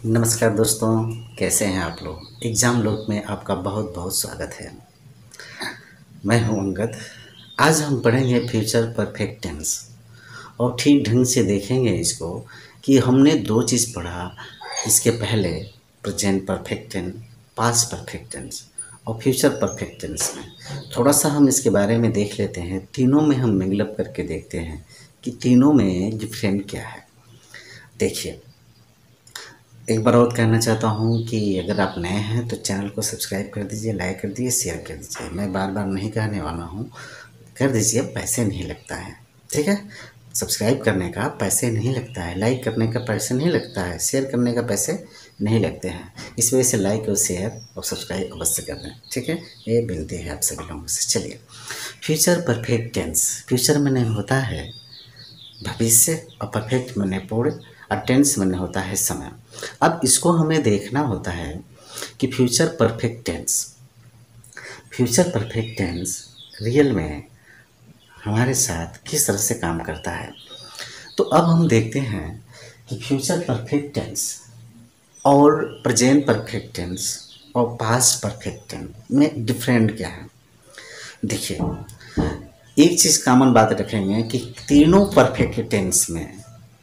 नमस्कार दोस्तों, कैसे हैं आप लोग। एग्ज़ाम लोक में आपका बहुत बहुत स्वागत है। मैं हूं अंगद। आज हम पढ़ेंगे फ्यूचर परफेक्ट टेंस और ठीक ढंग से देखेंगे इसको कि हमने दो चीज़ पढ़ा इसके पहले, present perfect tense, past perfect tense और फ्यूचर परफेक्ट टेंस में थोड़ा सा हम इसके बारे में देख लेते हैं। तीनों में हम मिंगल अप करके देखते हैं कि तीनों में डिफरेंट क्या है। देखिए, एक बार और कहना चाहता हूँ कि अगर आप नए हैं तो चैनल को सब्सक्राइब कर दीजिए, लाइक कर दीजिए, शेयर कर दीजिए। मैं बार बार नहीं कहने वाला हूँ, कर दीजिए, पैसे नहीं लगता है। ठीक है, सब्सक्राइब करने का पैसे नहीं लगता है, लाइक करने का पैसे नहीं लगता है, शेयर करने का पैसे नहीं लगते हैं। इस वजह से लाइक और शेयर और सब्सक्राइब अवश्य कर दें। ठीक है, ये विनती है आप सभी लोगों से। चलिए, फ्यूचर परफेक्ट टेंस। फ्यूचर मैंने होता है भविष्य और परफेक्ट माने पूर्ण और टेंस माने होता है समय। अब इसको हमें देखना होता है कि फ्यूचर परफेक्ट टेंस रियल में हमारे साथ किस तरह से काम करता है। तो अब हम देखते हैं कि फ्यूचर परफेक्ट टेंस और प्रेजेंट परफेक्ट टेंस और पास्ट परफेक्ट टेंस में डिफरेंट क्या है। देखिए, एक चीज़ कॉमन बात रखेंगे कि तीनों परफेक्ट टेंस में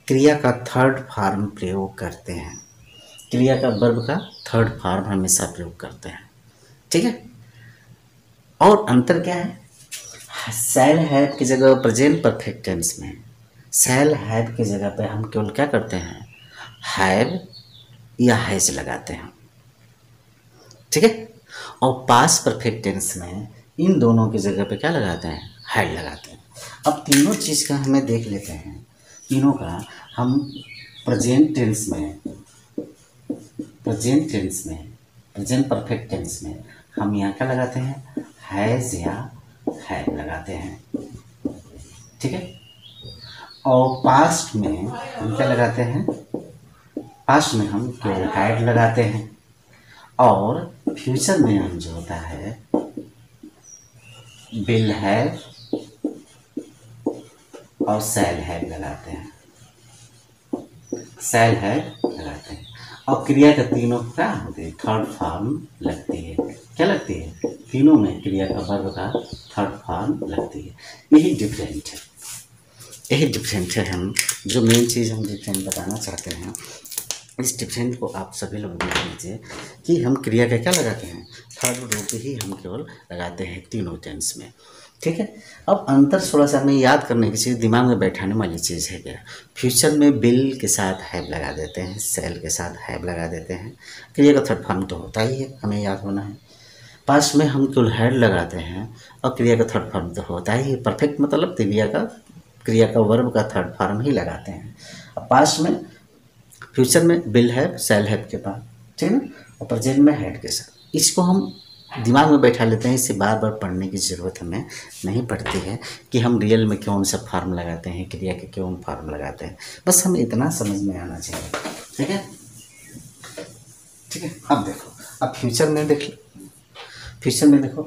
क्रिया का थर्ड फॉर्म प्रयोग करते हैं। क्रिया का वर्ब का थर्ड फॉर्म हमेशा प्रयोग करते हैं। ठीक है, और अंतर क्या है, शैल हैव की जगह प्रेजेंट परफेक्ट टेंस में शैल हैव की जगह पे हम केवल क्या करते हैं, हैव या हैज लगाते हैं। ठीक है, और पास्ट परफेक्ट टेंस में इन दोनों की जगह पे क्या लगाते हैं, हैड लगाते हैं। अब तीनों चीज़ का हमें देख लेते हैं। तीनों का हम प्रेजेंट टेंस में प्रेजेंट परफेक्ट टेंस में हम यहाँ क्या लगाते हैं, हैज या हैव लगाते हैं। ठीक है, और पास्ट में हम क्या लगाते हैं, पास्ट में हम केवल हैड लगाते हैं। और फ्यूचर में हम जो होता है विल हैव और शैल हैव लगाते हैं, और क्रिया का तीनों क्या होते हैं, थर्ड फॉर्म लगती है। क्या लगती है, तीनों में क्रिया का वर्ब का थर्ड फॉर्म लगती है। यही डिफरेंट है। हम जो मेन चीज़ हम डिफरेंट बताना चाहते हैं, इस डिफरेंट को आप सभी लोग देख लीजिए कि हम क्रिया का क्या लगाते हैं, थर्ड रूप ही हम केवल लगाते हैं तीनों टेंस में। ठीक है, अब अंतर थोड़ा सा हमें याद करने की चीज़, दिमाग में बैठाने वाली चीज़ है क्या। फ्यूचर में बिल के साथ हैव लगा देते हैं, सेल के साथ हैव लगा देते हैं। क्रिया का थर्ड फॉर्म तो होता ही है, हमें याद होना है। पास्ट में हम केवल हैड लगाते हैं और क्रिया का थर्ड फॉर्म तो होता ही है। परफेक्ट मतलब क्रिया का वर्ब का थर्ड फॉर्म ही लगाते हैं। अब पास्ट में, फ्यूचर में बिल है सेल हैव के बाद, ठीक है ना, और प्रेजेंट में हैड के साथ। इसको हम दिमाग में बैठा लेते हैं, इसे बार बार पढ़ने की ज़रूरत हमें नहीं पड़ती है कि हम रियल में कौन सा फार्म लगाते हैं, क्रिया के कौन फार्म लगाते हैं। बस हमें इतना समझ में आना चाहिए। ठीक है, अब देखो, अब फ्यूचर में देखो,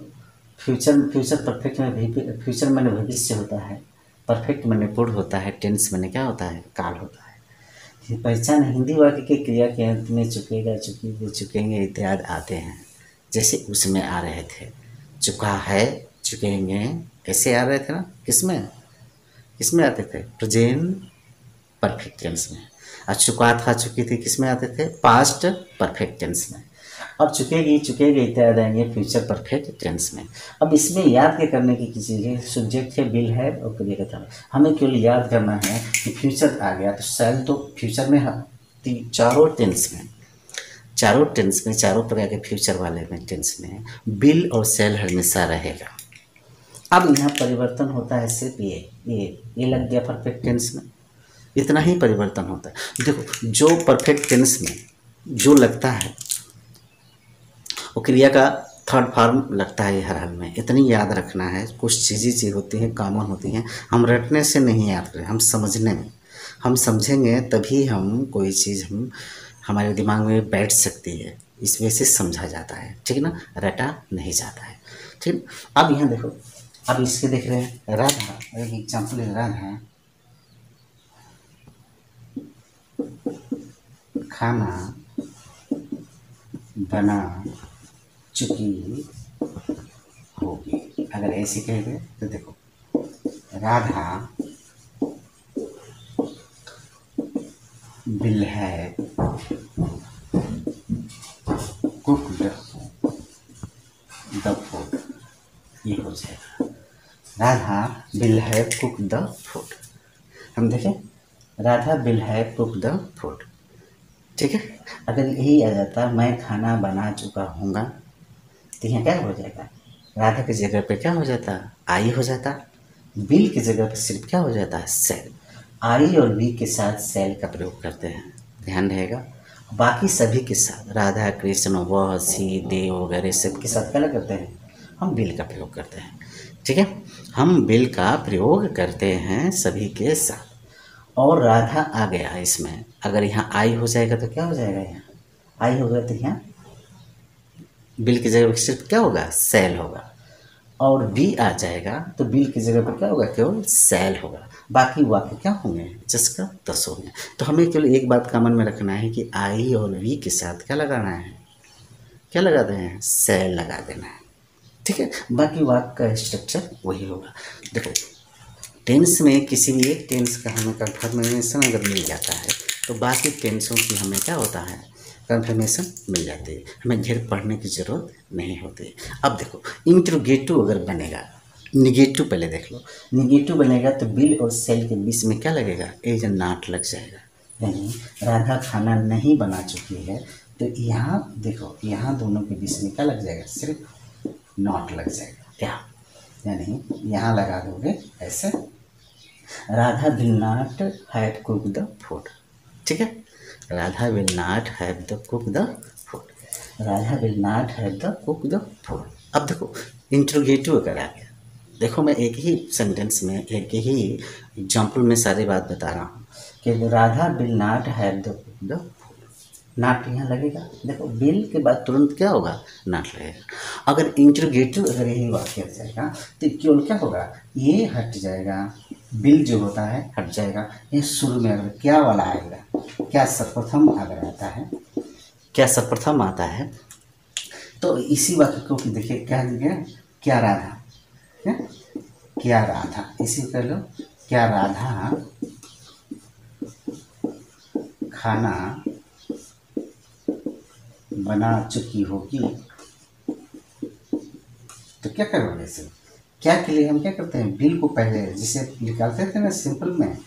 फ्यूचर परफेक्ट में भी, फ्यूचर मैंने भविष्य होता है, परफेक्ट मैंने पूर्ण होता है, टेंस मैंने क्या होता है, काल होता है। पहचान हिंदी वाक्य के क्रिया के अंत में चुकेगा, चुकेंगे, चुकेंगे इत्यादि आते हैं। जैसे उसमें आ रहे थे, चुका है, चुकेंगे, ऐसे आ रहे थे ना। किसमें आते थे, प्रेजेंट परफेक्ट टेंस में। और चुका था, चुकी थी, किसमें आते थे, पास्ट परफेक्ट टेंस में। अब चुकेगी, चुकेगे इत्यादि आएंगे फ्यूचर परफेक्ट टेंस में। अब इसमें याद क्या करने की चीज़ है, सब्जेक्ट है विल है और क्रिया का था। हमें केवल याद करना है कि फ्यूचर आ गया तो शैल तो फ्यूचर में चारों टेंस में चारों प्रकार के फ्यूचर वाले में टेंस में बिल और सेल हमेशा रहेगा। अब यहाँ परिवर्तन होता है सिर्फ ये लग गया परफेक्ट टेंस में, इतना ही परिवर्तन होता है। देखो, जो परफेक्ट टेंस में जो लगता है वो क्रिया का थर्ड फॉर्म लगता है हर हाल में। इतनी याद रखना है, कुछ चीज़ें होती हैं कॉमन होती हैं, हम रटने से नहीं याद करें, हम समझने में, हम समझेंगे तभी हम कोई चीज़ हमारे दिमाग में बैठ सकती है। इस वजह से समझा जाता है, ठीक है ना, रटा नहीं जाता है। ठीक, अब यहाँ देखो, अब इसके देख रहे हैं राधा, एक एग्जाम्पल है, राधा खाना बना चुकी होगी। अगर ऐसे कह दे तो देखो, Radha will have cooked the food। ये हो जाएगा, Radha will have cooked the food। हम देखें, Radha will have cooked the food, ठीक है। अगर यही आ जाता मैं खाना बना चुका हूँगा, तो यहाँ क्या हो जाएगा, राधा की जगह पे क्या हो जाता, आई हो जाता। बिल की जगह पे सिर्फ क्या हो जाता है, सेल। आई और बी के साथ सेल का प्रयोग करते हैं, ध्यान रहेगा। बाकी सभी के साथ, राधा कृष्ण वह सी देव वगैरह सब के साथ क्या करते हैं, हम बिल का प्रयोग करते हैं, ठीक है। हम बिल का प्रयोग करते हैं सभी के साथ। और राधा आ गया इसमें, अगर यहाँ आई हो जाएगा तो क्या हो जाएगा, यहाँ आई होगा तो यहाँ बिल की जगह सिर्फ क्या होगा, सेल होगा। और बी आ जाएगा तो बिल की जगह पर क्या होगा, केवल सेल होगा। बाकी वाक्य क्या होंगे, जिसका 10 होंगे। तो हमें केवल एक बात का मन में रखना है कि आई और वी के साथ क्या लगाना है, क्या लगा देना है, सेल लगा देना है, ठीक है। बाकी वाक्य का स्ट्रक्चर वही होगा। देखो, टेंस में किसी भी एक टेंस का हमें कंफर्मेशन अगर मिल जाता है तो बाकी टेंसों की हमें क्या होता है, कंफर्मेशन मिल जाती है, हमें ढेर पढ़ने की ज़रूरत नहीं होती। अब देखो, इंट्रोगेटिव अगर बनेगा, निगेटिव पहले देख लो। निगेटिव बनेगा तो बिल और सेल के बीच में क्या लगेगा, एज नॉट लग जाएगा। यानी राधा खाना नहीं बना चुकी है, तो यहाँ देखो, यहाँ दोनों के बीच में क्या लग जाएगा, सिर्फ नॉट लग जाएगा। क्या, यानी यहाँ लगा दोगे ऐसे, Radha will not have cook the food, ठीक है। Radha will not have the cook the food, Radha will not have the cook the food. अब देखो, इंट्रोगेटिव अगर आ गया, देखो मैं एक ही सेंटेंस में, एक ही एग्जाम्पल में सारी बात बता रहा हूँ कि Radha will not have the cook the food, not यहाँ लगेगा। देखो, बिल के बाद तुरंत क्या होगा, नॉट लगेगा। अगर इंट्रोगेटिव अगर यही वाक्य हो जाएगा तो केवल क्या होगा, ये हट जाएगा, बिल जो होता है हट जाएगा। ये शुरू में अगर क्या वाला आएगा, क्या सर्वप्रथम अगर आता है, क्या सर्वप्रथम आता है, तो इसी वाक्य को देखिए क्या दिया, क्या राधा, क्या राधा, इसी कर लो, क्या राधा खाना बना चुकी होगी, तो क्या करोगे इसे, क्या के लिए हम क्या करते हैं, बिल को पहले, जिसे निकालते थे ना सिंपल में,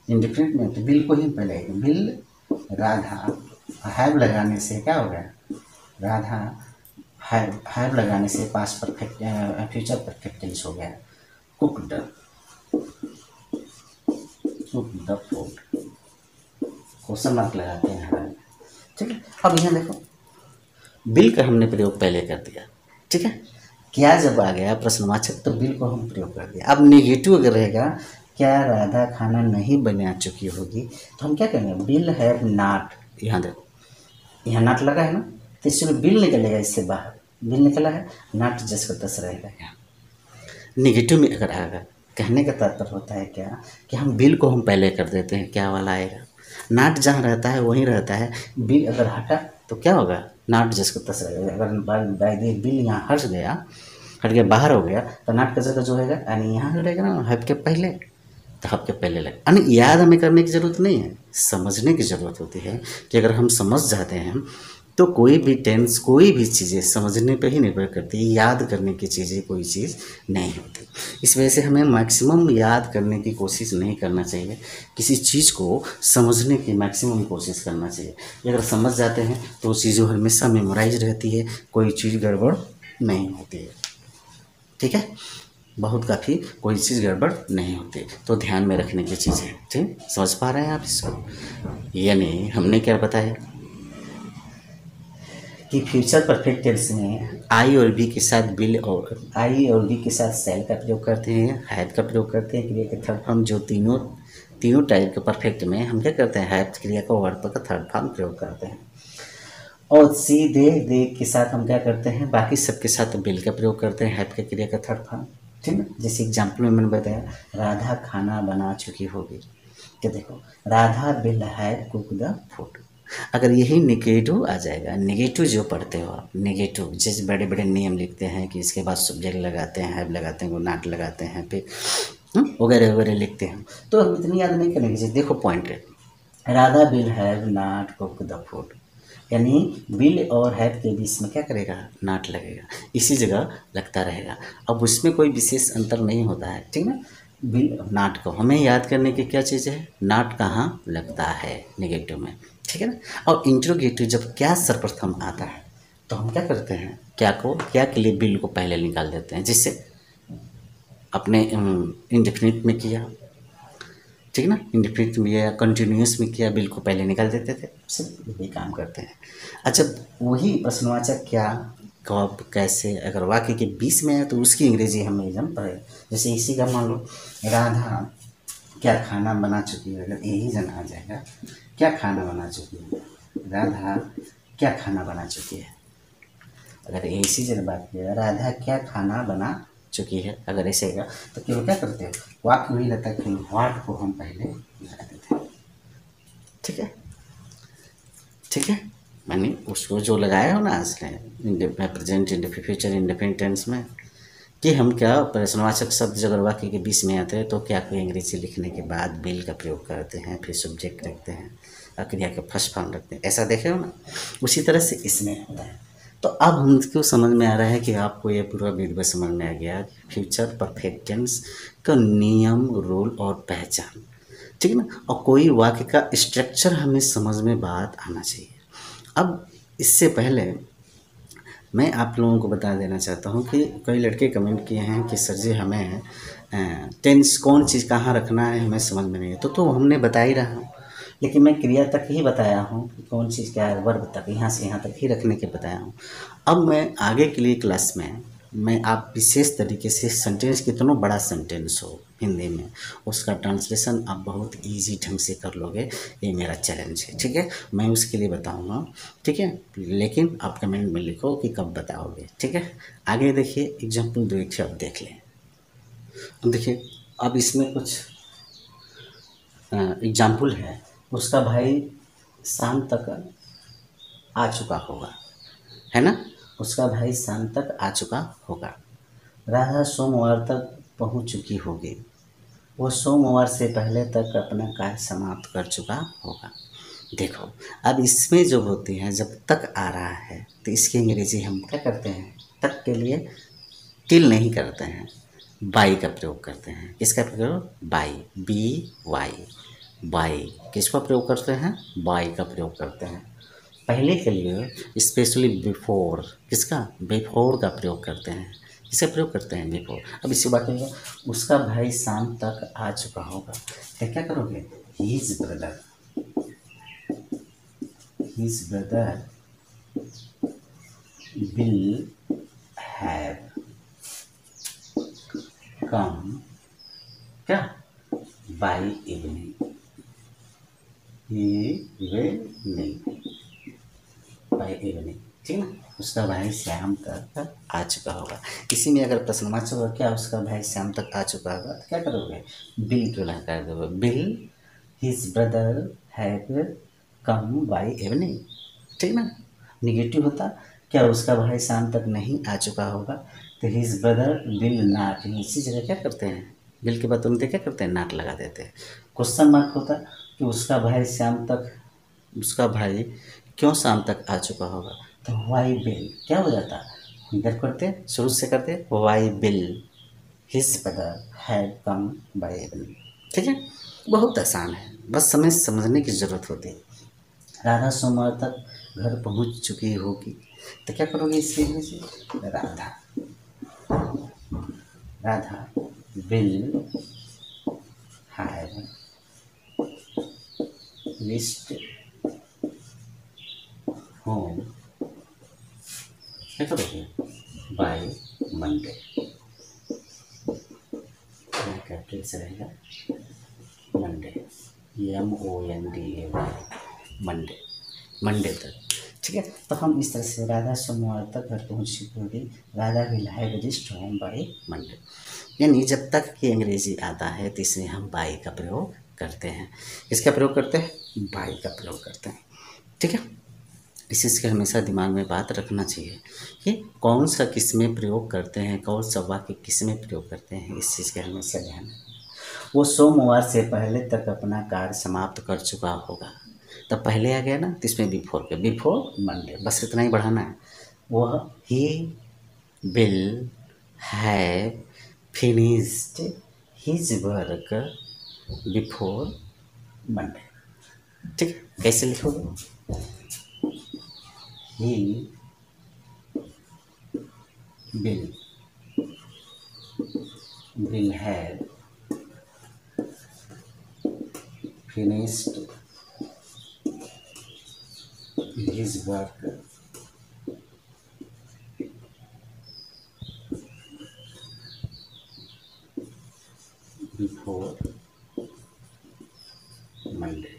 इंडिफरेंट में, तो बिल को ही पहले, बिल राधा, हैव लगाने से क्या हो गया, राधा हैव लगाने से past perfect, future perfect tense हो गया, cooked the food, question mark लगाते हैं हमारे, ठीक है। अब यहाँ देखो, बिल का हमने प्रयोग पहले कर दिया, ठीक है। क्या जब आ गया प्रश्नवाचक तो बिल को हम प्रयोग कर दिया। अब नेगेटिव अगर रहेगा, क्या राधा खाना नहीं बना चुकी होगी, तो हम क्या करेंगे, बिल हैव नॉट, यहाँ देखो, यहाँ नॉट लगा है ना, तो इसमें बिल निकलेगा, इससे बाहर बिल निकला है, नॉट जिसका 10 रहेगा। यहाँ नेगेटिव में अगर आएगा, कहने का तात्पर्य होता है क्या, कि हम बिल को हम पहले कर देते हैं, क्या वाला आएगा, नॉट जहाँ रहता है वहीं रहता है, बिल अगर हटा तो क्या होगा, नॉट जिसको 10 रहेगा। अगर बाय द बिल यहाँ हट गया बाहर हो गया, तो नॉट का जगह जो है यानी यहाँ रहेगा ना, हैव के पहले, तो हैव के पहले लगे। यानी याद हमें करने की ज़रूरत नहीं है, समझने की ज़रूरत होती है कि अगर हम समझ जाते हैं तो कोई भी टेंस, कोई भी चीज़ें समझने पर ही निर्भर करती है, याद करने की चीज़ें कोई चीज़ नहीं होती। इस वजह से हमें मैक्सिमम याद करने की कोशिश नहीं करना चाहिए, किसी चीज़ को समझने की मैक्सिमम कोशिश करना चाहिए। अगर समझ जाते हैं तो वो चीज़ें हमेशा मेमोराइज रहती है, कोई चीज़ गड़बड़ नहीं होती है, ठीक है। बहुत काफ़ी कोई चीज़ गड़बड़ नहीं होती, तो ध्यान में रखने की चीज़ें, ठीक, समझ पा रहे हैं आप इसको। यानी हमने क्या बताया कि फ्यूचर परफेक्ट टेंस में आई और बी के साथ बिल, और आई और बी के साथ सेल का प्रयोग करते हैं, हैव का प्रयोग करते हैं, क्रिया के थर्ड फॉर्म, जो तीनों टाइप के परफेक्ट में हम क्या करते हैं, हैव क्रिया का वर्ब का थर्ड फॉर्म प्रयोग करते हैं। और सी दे के साथ हम क्या करते हैं, बाकी सबके साथ बिल का प्रयोग करते हैं, हैव के क्रिया का थर्ड फॉर्म, ठीक है। जैसे एग्जाम्पल में मैंने बताया, राधा खाना बना चुकी होगी, क्या देखो, Radha will have cook the food, अगर यही निगेटिव आ जाएगा, निगेटिव जो पढ़ते हो आप, निगेटिव जैसे बड़े बड़े नियम लिखते हैं कि इसके बाद सब्जेक्ट लगाते हैं, हैव लगाते हैं, नॉट लगाते हैं, फिर वगैरह वगैरह लिखते हैं, तो हम इतनी याद नहीं करेंगे। जैसे देखो पॉइंट है, Radha will have not cook the food, यानी विल और हैव के बीच में क्या करेगा, नॉट लगेगा, इसी जगह लगता रहेगा। अब उसमें कोई विशेष अंतर नहीं होता है, ठीक ना। विल नॉट को हमें याद करने की क्या चीज़ है, नॉट कहाँ लगता है, नेगेटिव में, ठीक है ना। और इंट्रोगेटिव जब क्या सर्वप्रथम आता है तो हम क्या करते हैं, क्या को क्या के लिए विल को पहले निकाल देते हैं, जिससे अपने इंडेफिनिट में किया, ठीक ना, इंडेफिनिट में या कंटिन्यूस में किया, बिल को पहले निकाल देते थे, सिर्फ यही काम करते हैं। अच्छा, वही प्रश्नवाचक क्या, कब, कैसे, अगर वाक्य के बीच में है तो उसकी अंग्रेजी हम एग्जाम पढ़े। जैसे इसी का मान लो, राधा क्या खाना बना चुकी है, अगर यही जन आ जाएगा, क्या खाना बना चुकी है, राधा क्या खाना बना चुकी है, अगर इसी जगह बात किया, राधा क्या खाना बना चुकी है, अगर ऐसे होगा तो केवल क्या करते हैं, वाक्य वही रहता है कि व्हाट को हम पहले लगा देते हैं, ठीक है, ठीक है। मैंने उसको जो लगाया हो ना असले present indefinite future indefinite tense में, कि हम क्या प्रश्नवाचक शब्द अगर वाक्य के बीच में आते हैं तो क्या कोई अंग्रेजी लिखने के बाद बिल का प्रयोग करते हैं, फिर सब्जेक्ट रखते हैं और क्रिया का फर्स्ट फॉर्म रखते हैं, ऐसा देखे हो ना। उसी तरह से इसमें होता है। तो अब हमको समझ में आ रहा है कि आपको ये पूरा वीडियो समझ में आ गया फ्यूचर परफेक्ट टेंस का नियम, रूल और पहचान, ठीक है ना। और कोई वाक्य का स्ट्रक्चर हमें समझ में बात आना चाहिए। अब इससे पहले मैं आप लोगों को बता देना चाहता हूँ कि कई लड़के कमेंट किए हैं कि सर जी हमें टेंस कौन चीज़ कहाँ रखना है हमें समझ में नहीं है, तो हमने बता ही रहा हूँ, लेकिन मैं क्रिया तक ही बताया हूँ कि कौन चीज़ क्या है, वर्ब तक, यहाँ से यहाँ तक ही रखने के बताया हूँ। अब मैं आगे के लिए क्लास में मैं आप विशेष तरीके से सेंटेंस, कितना बड़ा सेंटेंस हो हिंदी में, उसका ट्रांसलेशन आप बहुत इजी ढंग से कर लोगे, ये मेरा चैलेंज है, ठीक है। मैं उसके लिए बताऊंगा, ठीक है, लेकिन आप कमेंट में लिखो कि कब बताओगे, ठीक है। आगे देखिए एग्जाम्पल 2 एक आप देख लें। अब देखिए, अब इसमें कुछ एग्जाम्पल है, उसका भाई शाम तक आ चुका होगा, है ना, उसका भाई शाम तक आ चुका होगा। राधा सोमवार तक पहुंच चुकी होगी, वो सोमवार से पहले तक अपना कार्य समाप्त कर चुका होगा। देखो, अब इसमें जो होती हैं, जब तक आ रहा है तो इसकी अंग्रेजी हम क्या करते हैं, तक के लिए टिल नहीं करते हैं, बाई का प्रयोग करते हैं। किसका प्रयोग, बाई, बी वाई, बाई किसका प्रयोग करते हैं, बाई का प्रयोग करते हैं। पहले के लिए स्पेशली बिफोर, किसका, बिफोर का प्रयोग करते हैं, किसका प्रयोग करते हैं, बिफोर। अब इसी बात में उसका भाई शाम तक आ चुका होगा, तो क्या करोगे, his brother, his brother will have come, क्या, by evening, evening, by evening, ठीक है ना। उसका भाई शाम तक आ चुका होगा। इसी में अगर प्रश्नवाचक होगा, क्या उसका भाई शाम तक आ चुका होगा, तो क्या करोगे, बिल क्यों लगा दोगे, bill his brother have come by evening, ठीक ना। निगेटिव होता, क्या उसका भाई शाम तक नहीं आ चुका होगा, तो हिज ब्रदर विल नॉट, इसी जगह क्या करते हैं, बिल के बाद तुरंत क्या करते हैं, नॉट लगा देते हैं। क्वेश्चन मार्क होता कि उसका भाई शाम तक, उसका भाई क्यों शाम तक आ चुका होगा, तो वाई बिल क्या हो जाता, इधर करते शुरू से करते, why will his brother have come by evening, ठीक है। बहुत आसान है, बस समझने की ज़रूरत होती है। राधा सोमवार तक घर पहुंच चुकी होगी, तो क्या करोगे इसके लिए से, Radha, Radha will have reached home, क्या करोगे, बाय मंडे, कैपिटल से रहेगा मंडे, MONDAY, मंडे, मंडे तक, ठीक है। तो हम इस तरह से राधा सोमवार तक घर पहुँच चुकी होगी, Radha will have reached home by Monday, यानी जब तक की अंग्रेजी आता है तो इसमें हम बाई का प्रयोग करते हैं। किसका प्रयोग करते हैं, बाई का प्रयोग करते हैं, ठीक है, इस चीज़ के हमेशा दिमाग में बात रखना चाहिए कि कौन सा किस में प्रयोग करते हैं, कौन सा वाक्य किस में प्रयोग करते हैं, इस चीज़ का हमेशा ध्यान रखना। वो सोमवार से पहले तक अपना कार्य समाप्त कर चुका होगा। तब पहले आ गया ना, तो इसमें बिफोर के, बिफोर मंडे, बस इतना ही बढ़ाना है। वह he will have finished his work before Monday. ठीक है, कैसे लिखोगे? ही will have finished his work before Monday।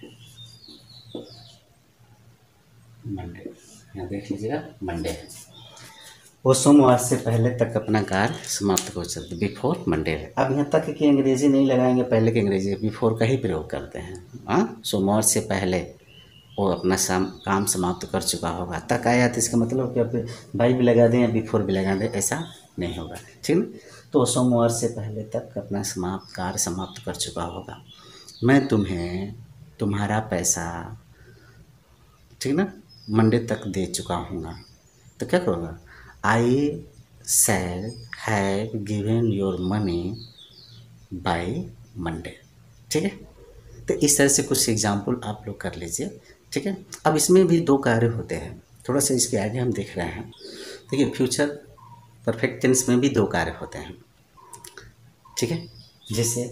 यहाँ देख लीजिएगा, मंडे है। वो सोमवार से पहले तक अपना कार्य समाप्त कर सकते, बिफोर मंडे है। अब यहाँ तक कि अंग्रेजी नहीं लगाएंगे, पहले के अंग्रेजी बिफोर का ही प्रयोग करते हैं। हाँ, सोमवार से पहले वो अपना काम समाप्त कर चुका होगा। तक आया तो इसका मतलब कि अब बाई भी लगा दें या बिफोर भी लगा दें, ऐसा नहीं होगा। ठीक ना, तो सोमवार से पहले तक अपना कार्य समाप्त कर चुका होगा। मैं तुम्हें तुम्हारा पैसा, ठीक ना, मंडे तक दे चुका हूँ। तो क्या करूँगा? I shall have given your money by Monday. ठीक है, तो इस तरह से कुछ एग्जाम्पल आप लोग कर लीजिए। ठीक है, अब इसमें भी दो कार्य होते हैं, थोड़ा सा इसके आगे हम देख रहे हैं। देखिए, फ्यूचर परफेक्ट टेंस में भी दो कार्य होते हैं। ठीक है, जैसे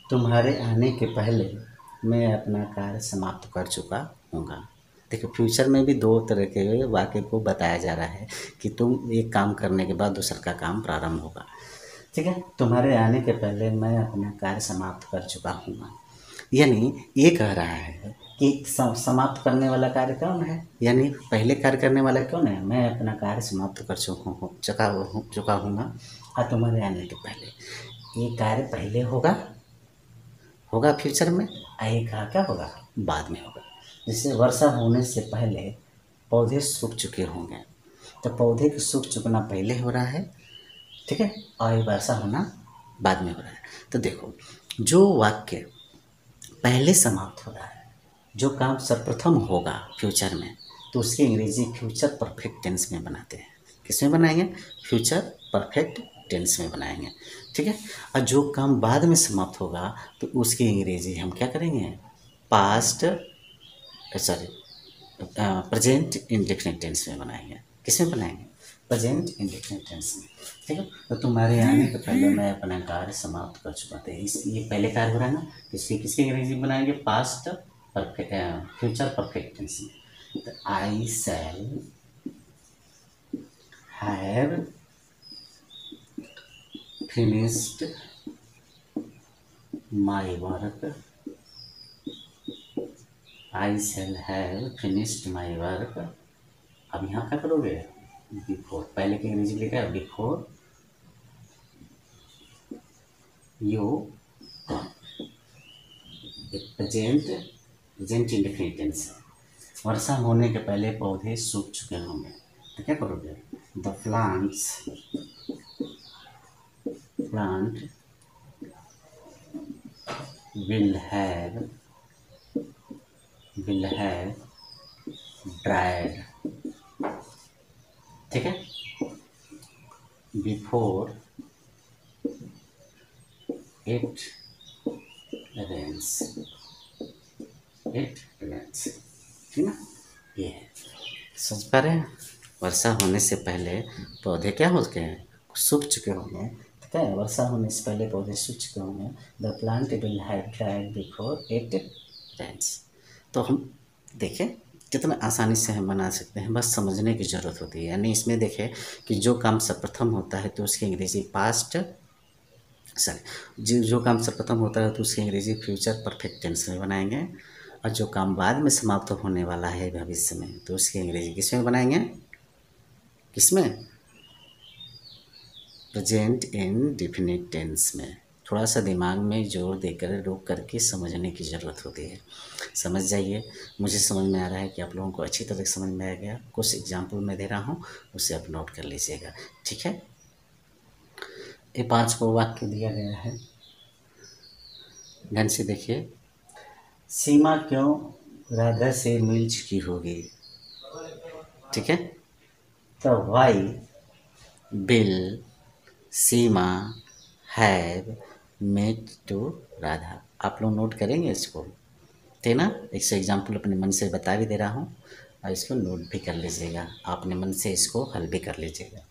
तुम्हारे आने के पहले मैं अपना कार्य समाप्त कर चुका हूँगा। देखो, फ्यूचर में भी दो तरह के वाक्य को बताया जा रहा है कि तुम एक काम करने के बाद दूसरा का काम प्रारंभ होगा। ठीक है, तुम्हारे आने के पहले मैं अपना कार्य समाप्त कर चुका हूँ। यानी ये कह रहा है कि समाप्त करने वाला कार्य कौन है, यानी पहले कार्य करने वाला कौन है? मैं अपना कार्य समाप्त कर चुका हूँ। हाँ, तुम्हारे आने के पहले ये कार्य पहले होगा फ्यूचर में, आगे का क्या होगा? बाद में होगा। जैसे वर्षा होने से पहले पौधे सूख चुके होंगे, तो पौधे के सूख चुकना पहले हो रहा है। ठीक है, और वर्षा होना बाद में हो रहा है। तो देखो, जो वाक्य पहले समाप्त हो रहा है, जो काम सर्वप्रथम होगा फ्यूचर में, तो उसकी अंग्रेजी फ्यूचर परफेक्ट टेंस में बनाते हैं। किस में बनाएंगे? फ्यूचर परफेक्ट टेंस में बनाएंगे। ठीक है, और जो काम बाद में समाप्त होगा तो उसकी अंग्रेजी हम क्या करेंगे? पास्ट प्रेजेंट इंडेफिनिट टेंस में बनाएंगे। किस में बनाएंगे? प्रेजेंट इंडेफिनिट टेंस में। ठीक है, तो तुम्हारे आने के पहले मैं अपना कार्य समाप्त कर चुका था। ये पहले कार्य हो रहा है ना, इसकी किसकी अंग्रेजी बनाएंगे? Past perfect, future perfect tense में। तो I shall have finished my work, I shall have finished my work. अब यहाँ क्या करोगे? बिफोर, पहले की अंग्रेजी लिखा है before you, present indefinite tense. वर्षा होने के पहले पौधे सूख चुके होंगे, तो क्या करोगे? The plant will have dried। ठीक है, बिफोर इट रेन्स। ठीक ना, ये है। समझ पा रहे हैं? वर्षा होने से पहले पौधे क्या हो चुके हैं? सूख चुके होंगे। ठीक है, वर्षा होने से पहले पौधे सूख चुके होंगे। The plant will have dried before it rains. तो हम देखें कितना आसानी से हम बना सकते हैं, बस समझने की ज़रूरत होती है। यानी इसमें देखें कि जो काम सर्वप्रथम होता है तो उसकी अंग्रेजी जो काम सर्वप्रथम होता है तो उसकी अंग्रेजी फ्यूचर परफेक्ट टेंस में बनाएंगे, और जो काम बाद में समाप्त होने वाला है भविष्य में, तो उसकी अंग्रेजी किस में बनाएंगे? किस में? प्रेजेंट इंडेफिनिट टेंस में। थोड़ा सा दिमाग में जोर देकर रोक करके समझने की ज़रूरत होती है। समझ जाइए। मुझे समझ में आ रहा है कि आप लोगों को अच्छी तरह समझ में आ गया। कुछ एग्जाम्पल मैं दे रहा हूँ, उसे आप नोट कर लीजिएगा, ठीक है। ये 5 को वाक्य दिया गया है, ध्यान से देखिए। सीमा क्यों राधा से मिल चुकी होगी, ठीक है। तो why will Seema have met to Radha. आप लोग नोट करेंगे इसको, ठीक ना। एक एग्जाम्पल अपने मन से बता भी दे रहा हूँ और इसको नोट भी कर लीजिएगा, अपने मन से इसको हल भी कर लीजिएगा।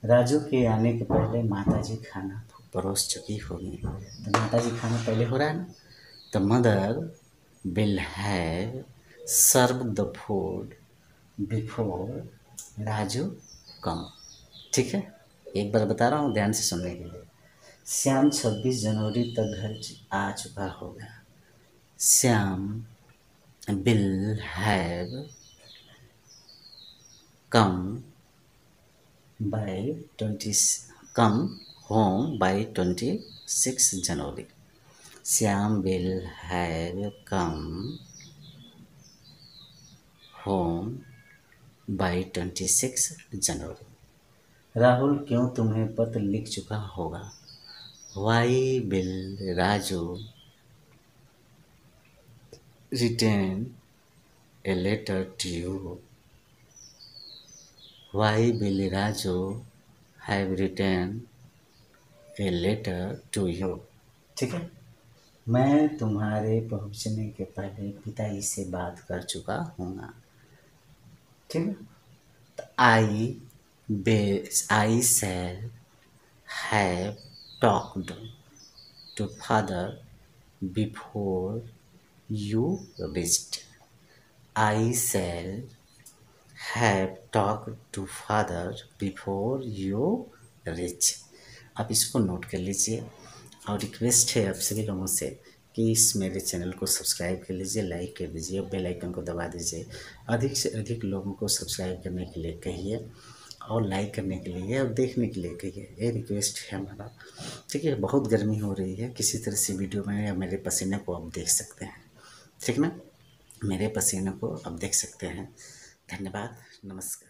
राजू के आने के पहले माताजी खाना परोस चुकी होगी। तो माताजी खाना पहले हो रहा है ना, तो mother will have serve the food before Raju come, ठीक है। एक बार बता रहा हूँ, ध्यान से सुनने के लिए। श्याम 26 जनवरी तक घर आ चुका होगा। Shyam will have come by 20 come home by 26 January. Shyam will have come home by 26 January. Rahul क्यों तुम्हें पत्र लिख चुका होगा। Why will Raju return a letter to you. Why will Raju have return a letter to you, ठीक है। मैं तुम्हारे पहुंचने के पहले पिताजी से बात कर चुका हूँ ना, ठीक है। I shall have talked to father before you reached. I shall have talked to father before you reach. आप इसको नोट कर लीजिए और रिक्वेस्ट है आप सभी लोगों से कि इस मेरे चैनल को सब्सक्राइब कर लीजिए, लाइक कर दीजिए, बेल आइकन को दबा दीजिए। अधिक से अधिक लोगों को सब्सक्राइब करने के लिए कहिए और लाइक करने के लिए और देखने के लिए कहिए, ये रिक्वेस्ट है हमारा, ठीक है। बहुत गर्मी हो रही है, किसी तरह से वीडियो में या मेरे पसीने को आप देख सकते हैं, ठीक ना। मेरे पसीने को आप देख सकते हैं। धन्यवाद, नमस्कार।